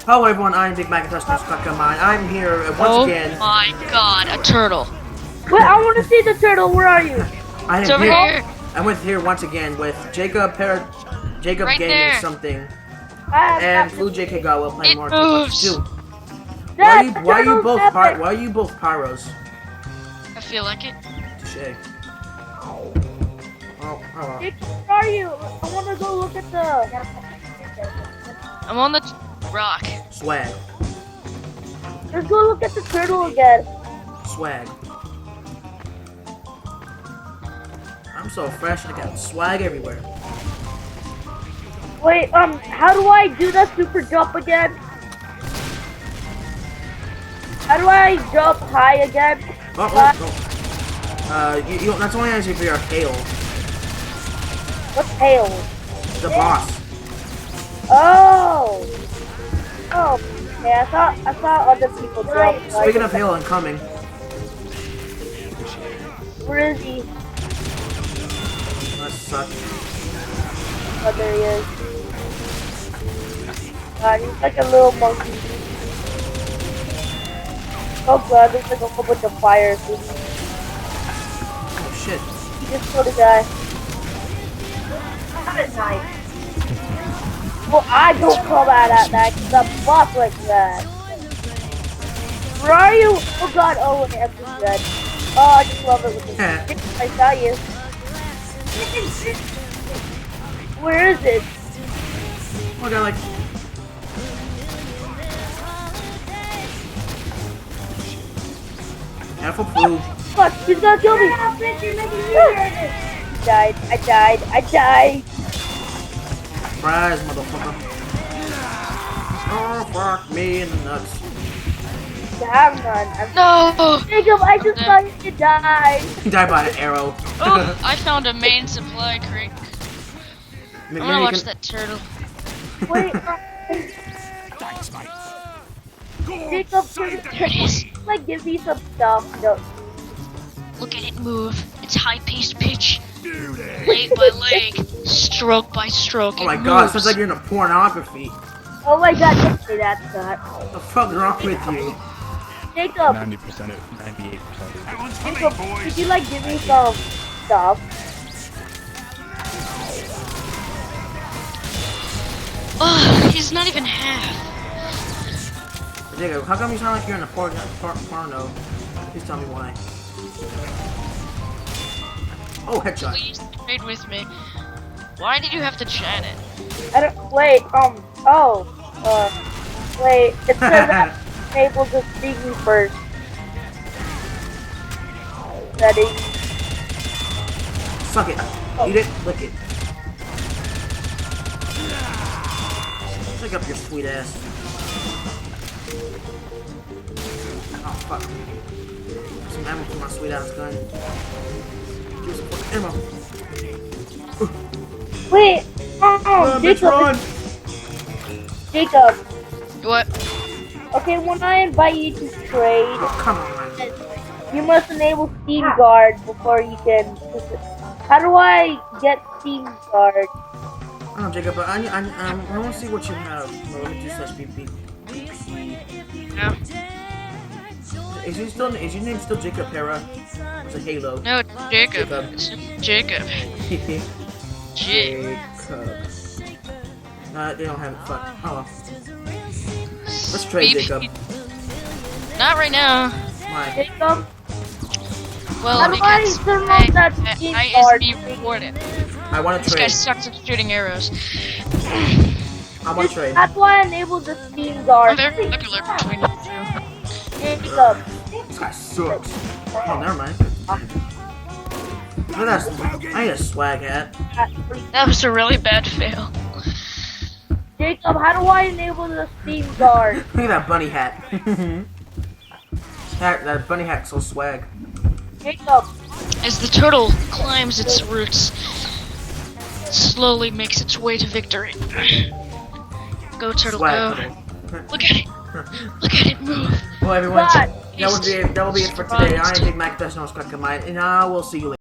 Hello everyone, I'm Big Macintosh, I'm here once again. Oh my god, a turtle. Wait, I want to see the turtle. Where are you? It's over here. I'm here once again with Jacob Right Gaming there. something, and Flu JK will play It more. moves. Why are you both pyros? I feel like it. Touche. Oh, Jake, where are you? I want to go look at the... I'm on the rock. Swag. Let's go look at the turtle again. Swag. I'm so fresh, I got swag everywhere. Wait, how do I do that super jump again? How do I jump high again? You that's only actually for your hail. What's hail? The boss. Oh! Oh, yeah, I saw other people jump. Speaking of hail incoming. Where is he? That sucks. Oh, there he is. God, he's like a little monkey. Oh god, there's like a whole bunch of fire. Oh shit. He just killed a guy. That is nice. Well, I don't come out at that because I'm boss like that. Where are you? Oh god, oh, okay, I'm just dead. Oh, I just love it with this. I saw you. Where is it? Oh, I got like... Careful, Flu. Fuck, he's gonna kill me. I died. Surprise, motherfucker. Oh, fuck me in the nuts. Have none. No! Jacob, I just saw you die. He died by an arrow. Oh, I found a main supply crate. I'm gonna watch that turtle. Wait, Jacob, There it is. like give me some stuff. No. Look at it move. It's high-paced pitch. Leg by leg, stroke by stroke. Oh my god, it sounds like you're in a pornography. Oh my god, don't say that, Scott. What the fuck is wrong with you? Jacob, 90% of 98% of Jacob, could you like give me some stuff? Oh, he's not even half. Jacob, how come you sound like you're in a porno? Please tell me why. Oh, headshot. Please trade with me. Why did you have to chat it? I don't, wait, wait, it says I'm able to speak me first. Settings. Suck it. Eat it. Lick it. Pick up your sweet ass. Oh, fuck. Some ammo for my sweet ass gun. Give me some fucking ammo. Wait, Jacob. What? Okay, when I invite you to trade, Oh, come on. you must enable Steam Guard before you can. How do I get Steam Guard? I don't know, Jacob, but I want to see what you have. Well, let me do slash BP. No. Is your name still Jacob Hera? Or is it Halo? No, it's Jacob. It's Jacob. Jacob. They don't have it. Fuck. Oh well. Let's trade, Jacob. Not right now. Why? Jacob, Well, how do I because turn on that Steam I Guard? ISB rewarded. I want to This guy trade. sucks at shooting arrows. I want to trade. That's why I enabled the Steam I'm Guard. very popular between the two. Jacob, This guy sucks. Oh, never mind. Look at that. I need a swag hat. That was a really bad fail. Jacob, how do I enable the Steam Guard? Look at that bunny hat. that bunny hat's so swag. Jacob, As the turtle climbs its roots, it slowly makes its way to victory. Go turtle, Swag. go. Look at it. Look at it move. Well, everyone, God. that will be it for today. I am Big Macintosh, and I will see you later.